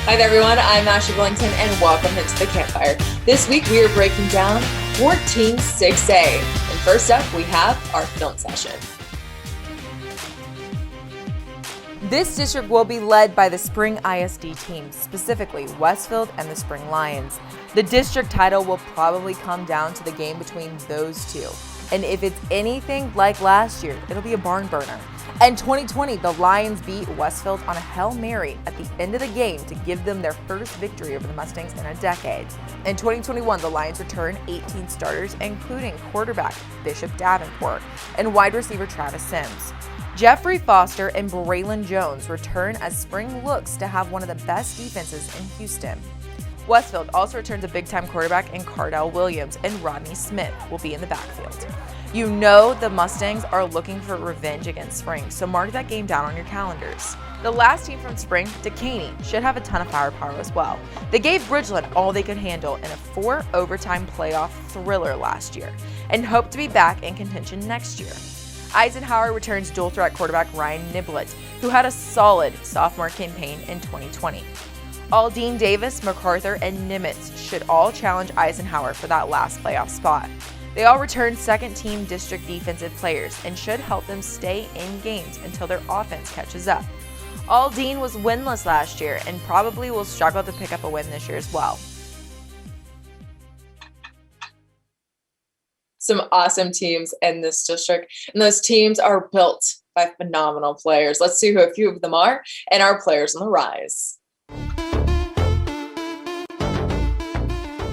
Hi there, everyone. I'm Ashley Billington, and welcome into the Campfire. This week, we are breaking down 14-6A. And first up, we have our film session. This district will be led by the Spring ISD teams, specifically Westfield and the Spring Lions. The district title will probably come down to the game between those two. And if it's anything like last year, it'll be a barn burner. In 2020, the Lions beat Westfield on a Hail Mary at the end of the game to give them their first victory over the Mustangs in a decade. In 2021, the Lions returned 18 starters, including quarterback Bishop Davenport and wide receiver Travis Sims. Jeffrey Foster and Braylon Jones return as Spring looks to have one of the best defenses in Houston. Westfield also returns a big-time quarterback in Cardell Williams, and Rodney Smith will be in the backfield. You know the Mustangs are looking for revenge against Spring, so mark that game down on your calendars. The last team from Spring, Decaney, should have a ton of firepower as well. They gave Bridgeland all they could handle in a 4-overtime playoff thriller last year, and hope to be back in contention next year. Eisenhower returns dual-threat quarterback Ryan Niblett, who had a solid sophomore campaign in 2020. Aldine Davis, MacArthur, and Nimitz should all challenge Eisenhower for that last playoff spot. They all return second-team district defensive players and should help them stay in games until their offense catches up. Aldine was winless last year and probably will struggle to pick up a win this year as well. Some awesome teams in this district, and those teams are built by phenomenal players. Let's see who a few of them are and our players on the rise.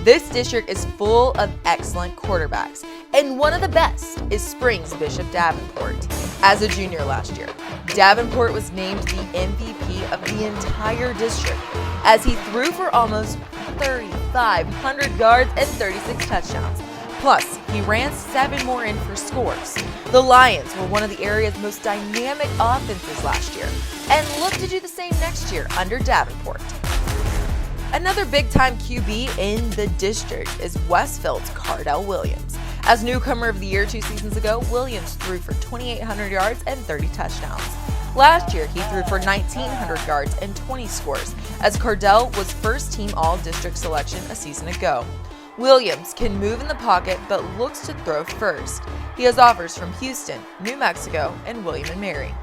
This district is full of excellent quarterbacks, and one of the best is Spring's Bishop Davenport. As a junior last year, Davenport was named the MVP of the entire district as he threw for almost 3,500 yards and 36 touchdowns. Plus, he ran 7 more in for scores. The Lions were one of the area's most dynamic offenses last year, and look to do the same next year under Davenport. Another big-time QB in the district is Westfield's Cardell Williams. As newcomer of the year 2 seasons ago, Williams threw for 2,800 yards and 30 touchdowns. Last year, he threw for 1,900 yards and 20 scores, as Cardell was first-team all-district selection a season ago. Williams can move in the pocket but looks to throw first. He has offers from Houston, New Mexico, and William & Mary.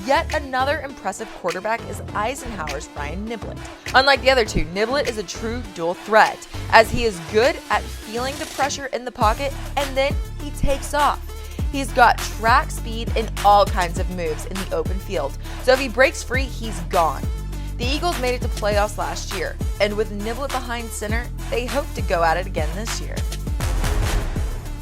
Yet another impressive quarterback is Eisenhower's Ryan Niblett. Unlike the other two, Niblett is a true dual threat, as he is good at feeling the pressure in the pocket and then he takes off. He's got track speed and all kinds of moves in the open field, so if he breaks free, he's gone. The Eagles made it to playoffs last year, and with Niblett behind center, they hope to go at it again this year.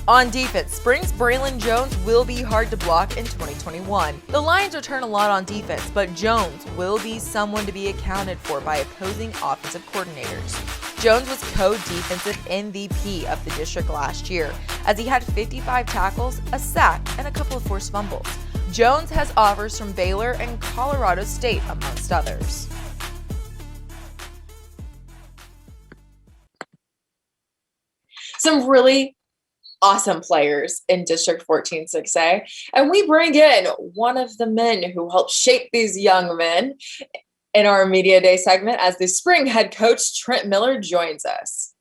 On defense, Spring's Braylon Jones will be hard to block in 2021. The Lions return a lot on defense, but Jones will be someone to be accounted for by opposing offensive coordinators. Jones was co-defensive MVP of the district last year, as he had 55 tackles, a sack, and a couple of forced fumbles. Jones has offers from Baylor and Colorado State, amongst others. Some really awesome players in District 14-6A, and we bring in one of the men who helped shape these young men in our Media Day segment as the Spring head coach Trent Miller joins us.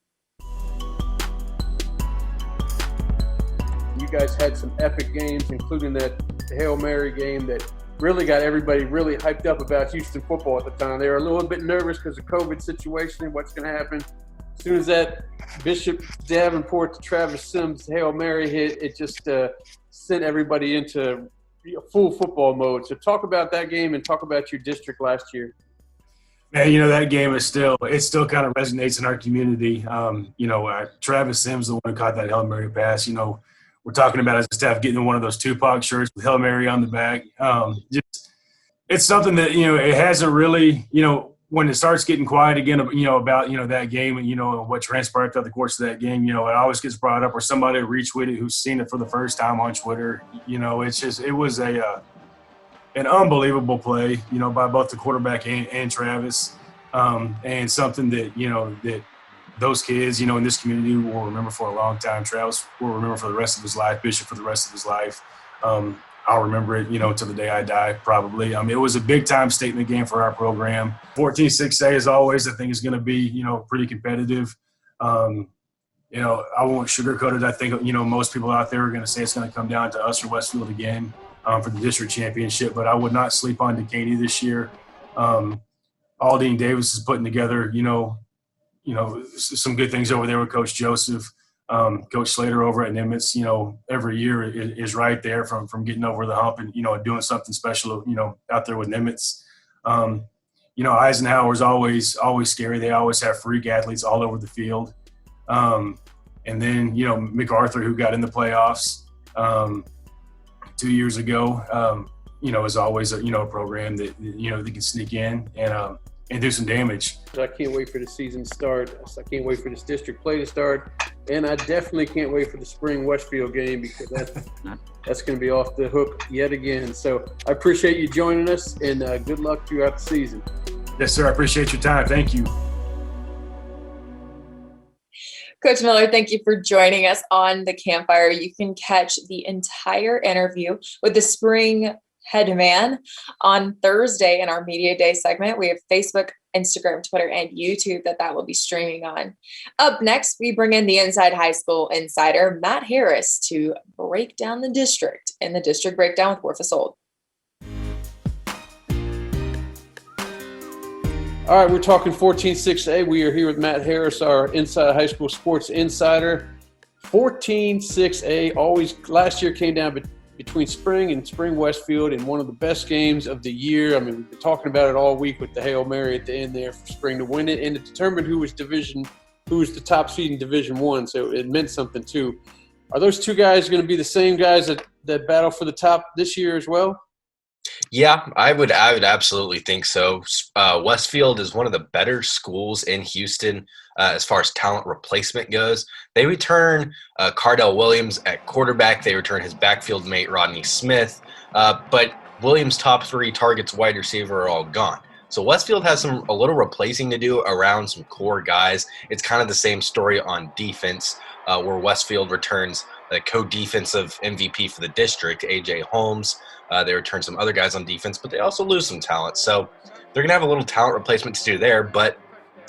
You guys had some epic games, including that Hail Mary game that really got everybody really hyped up about Houston football at the time. They were a little bit nervous because of the COVID situation and what's going to happen. As soon as that Bishop Davenport to Travis Sims Hail Mary hit, it just sent everybody into full football mode. So talk about that game and talk about your district last year. Man, that game is still kind of resonates in our community. Travis Sims, the one who caught that Hail Mary pass, we're talking about as a staff getting one of those Tupac shirts with Hail Mary on the back. It's something that, it hasn't really, when it starts getting quiet again, about, that game and, what transpired throughout the course of that game, it always gets brought up or somebody retweeted who's seen it for the first time on Twitter. It was an unbelievable play, by both the quarterback and Travis, and something that, that those kids, in this community will remember for a long time. Travis will remember for the rest of his life, Bishop for the rest of his life. I'll remember it, till the day I die, probably. It was a big-time statement game for our program. 14-6A, as always, I think is going to be, pretty competitive. I won't sugarcoat it. I think, most people out there are going to say it's going to come down to us or Westfield again for the district championship, but I would not sleep on Decaney this year. Aldine Davis is putting together, some good things over there with Coach Joseph. Coach Slater over at Nimitz, every year is right there from getting over the hump and, doing something special, out there with Nimitz. Eisenhower is always scary. They always have freak athletes all over the field. And then, MacArthur, who got in the playoffs 2 years ago, is always a program that, that can sneak in and do some damage. I can't wait for the season to start. I can't wait for this district play to start. And I definitely can't wait for the spring Westfield game because that's going to be off the hook yet again. So I appreciate you joining us, and good luck throughout the season. Yes, sir. I appreciate your time. Thank you. Coach Miller, thank you for joining us on the Campfire. You can catch the entire interview with the spring head man on Thursday in our Media Day segment. We have Facebook, Instagram, Twitter, and YouTube that will be streaming on. Up next, we bring in the Inside High School insider, Matt Harris, to break down the district in the District Breakdown with Worth a Sold. All right, we're talking 14-6A. We are here with Matt Harris, our Inside High School sports insider. 14-6A last year came down between Spring and Spring Westfield in one of the best games of the year. I mean, we've been talking about it all week with the Hail Mary at the end there for Spring to win it, and it determined who was the top seed in Division I, so it meant something too. Are those two guys going to be the same guys that battle for the top this year as well? Yeah, I would absolutely think so. Westfield is one of the better schools in Houston as far as talent replacement goes. They return Cardell Williams at quarterback. They return his backfield mate, Rodney Smith. But Williams' top three targets, wide receiver, are all gone. So Westfield has a little replacing to do around some core guys. It's kind of the same story on defense where Westfield returns the co-defensive MVP for the district, A.J. Holmes. They return some other guys on defense, but they also lose some talent. So they're going to have a little talent replacement to do there. But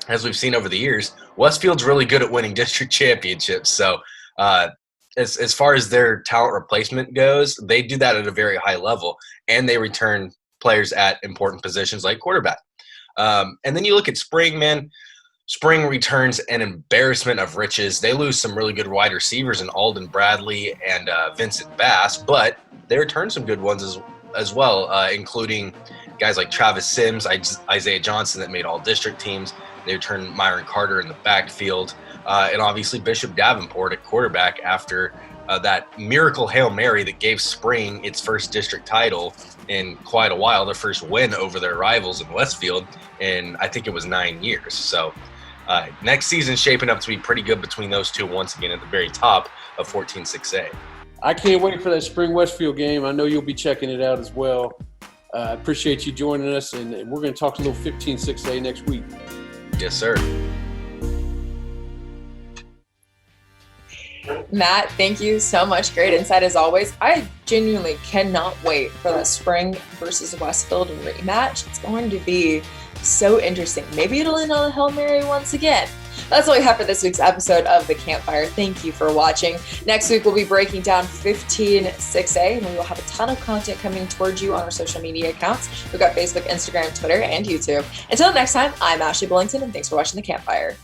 as we've seen over the years, Westfield's really good at winning district championships. So as far as their talent replacement goes, they do that at a very high level, and they return players at important positions like quarterback. And then you look at Spring, man. Spring returns an embarrassment of riches. They lose some really good wide receivers in Alden Bradley and Vincent Bass, but they return some good ones as well, including guys like Travis Sims, Isaiah Johnson that made all district teams. They return Myron Carter in the backfield, and obviously Bishop Davenport at quarterback after that miracle Hail Mary that gave Spring its first district title in quite a while, their first win over their rivals in Westfield in, I think it was 9 years. So next season's shaping up to be pretty good between those two once again at the very top of 14-6A. I can't wait for that Spring Westfield game. I know you'll be checking it out as well. I appreciate you joining us, and we're going to talk a little 15-6A next week. Yes, sir. Matt, thank you so much. Great insight as always. I genuinely cannot wait for that Spring versus Westfield rematch. It's going to be so interesting. Maybe it'll end on a Hail Mary once again. That's all we have for this week's episode of The Campfire. Thank you for watching. Next week, we'll be breaking down 15-6A, and we will have a ton of content coming towards you on our social media accounts. We've got Facebook, Instagram, Twitter, and YouTube. Until next time, I'm Ashley Billington, and thanks for watching The Campfire.